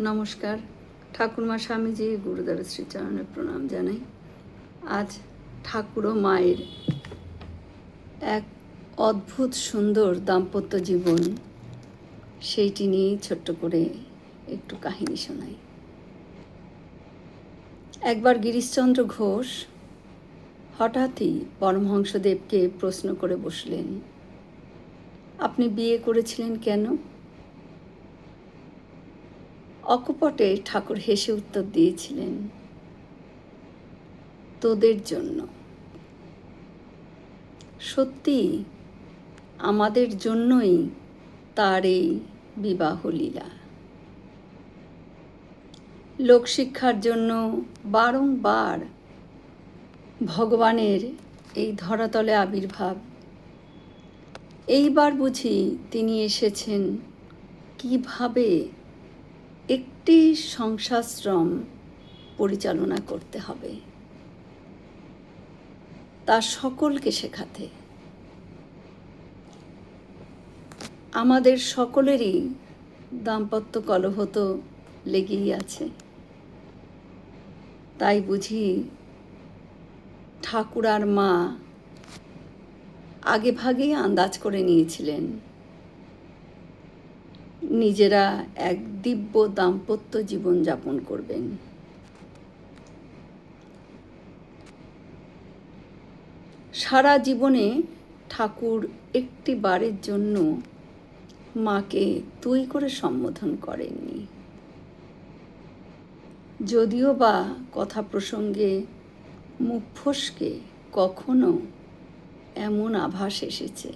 নমস্কার। ঠাকুরমা স্বামীজি গুরুদেবের শ্রীচরণে প্রণাম জানাই। আজ ঠাকুর ও মায়ের এক অদ্ভুত সুন্দর দাম্পত্য জীবন, সেইটি নিয়েই ছোট্ট করে একটু কাহিনী শোনাই। একবার গিরিশচন্দ্র ঘোষ হঠাৎই পরমহংসদেবকে প্রশ্ন করে বসলেন, আপনি বিয়ে করেছিলেন কেন? অকপটে ঠাকুর হেসে উত্তর দিয়েছিলেন, তোদের জন্য। সত্যি আমাদের জন্যই তার এই বিবাহ লীলা। লোকশিক্ষার জন্য বারংবার ভগবানের এই ধরাতলে আবির্ভাব। এইবার বুঝি তিনি এসেছেন কিভাবে একটি সংসারাশ্রম পরিচালনা করতে হবে তা সকলকে শেখাতে। আমাদের সকলেরই দাম্পত্য কলহ তো লেগেই আছে, তাই বুঝি ঠাকুর আর মা আগে ভাগেই আন্দাজ করে নিয়েছিলেন নিজেরা এক দিব্য দাম্পত্য জীবন যাপন করবেন। সারা জীবনে ঠাকুর একটি বারের জন্য মাকে তুই করে সম্বোধন করেননি, যদিও বা কথা প্রসঙ্গে মুখ ফসকে কখনো এমন আভাস এসেছে।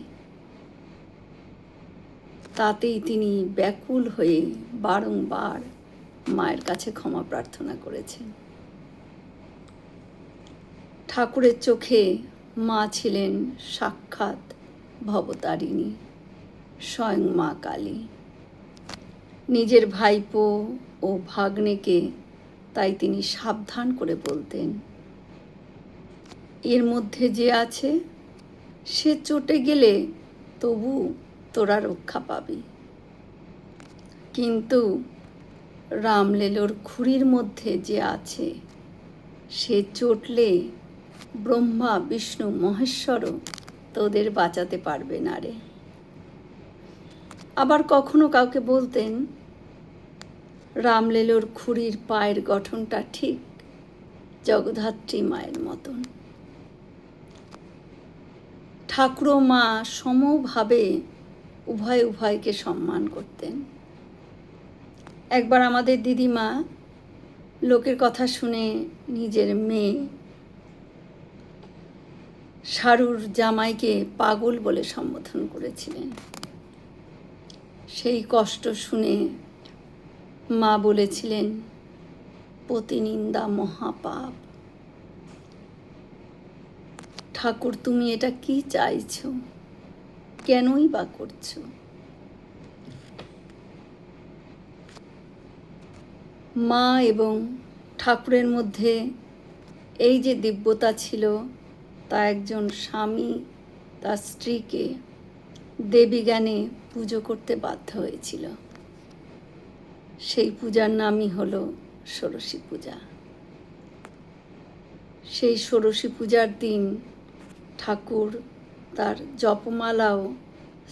তাতেই তিনি ব্যাকুল হয়ে বারংবার মায়ের কাছে ক্ষমা প্রার্থনা করেছেন। ঠাকুরের চোখে মা ছিলেন সাক্ষাৎ ভবতারিণী, স্বয়ং মা কালী। নিজের ভাইপো ও ভাগ্নেকে তাই তিনি সাবধান করে বলতেন, এর মধ্যে যে আছে সে চটে গেলে তবু তোরা রক্ষা পাবি, কিন্তু রামলেলোর খুঁড়ির মধ্যে যে আছে সে চটলে ব্রহ্মা বিষ্ণু মহেশ্বরও তোদের বাঁচাতে পারবে না রে। আবার কখনো কাউকে বলতেন, রামলেলোর খুঁড়ির পায়ের গঠনটা ঠিক জগদ্ধাত্রী মায়ের মতন। ঠাকুর ও মা সমভাবে উভয়কে সম্মান করতেন। একবার আমাদের দিদিমা লোকের কথা শুনে নিজের মেয়ে শারুর জামাইকে পাগল বলে সম্বোধন করেছিলেন। সেই কষ্ট শুনে মা বলেছিলেন, পতিনিন্দা মহাপাপ। ঠাকুর, তুমি এটা কি চাইছো? কেনই বা করছো? মা এবং ঠাকুরের মধ্যে এই যে দিব্যতা ছিল, তা একজন স্বামী তার স্ত্রীকে দেবী জ্ঞানে পুজো করতে বাধ্য হয়েছিল। সেই পূজার নামই হলো ষোড়শী পূজা। সেই ষোড়শী পূজার দিন ঠাকুর তার জপমালাও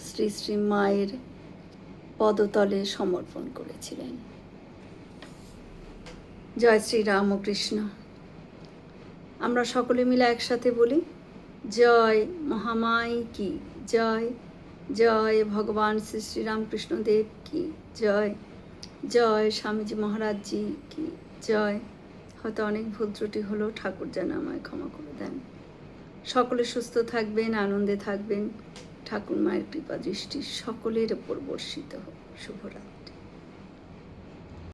শ্রী শ্রী মায়ের পদতলে সমর্পণ করেছিলেন। জয় শ্রী রামকৃষ্ণ। আমরা সকলে মিলে একসাথে বলি, জয় মহামাই কি জয়, জয় ভগবান শ্রী শ্রী রামকৃষ্ণ দেব কি জয়, জয় স্বামীজি মহারাজজি কি জয়। হয়তো অনেক ভুল ত্রুটি হলো, ঠাকুর যেন আমায় ক্ষমা করে দেন। সকলে সুস্থ থাকবেন, আনন্দে থাকবেন। ঠাকুর মায়ের কৃপা দৃষ্টি সকলের ওপর বর্ষিত হোক। শুভরাত্রি।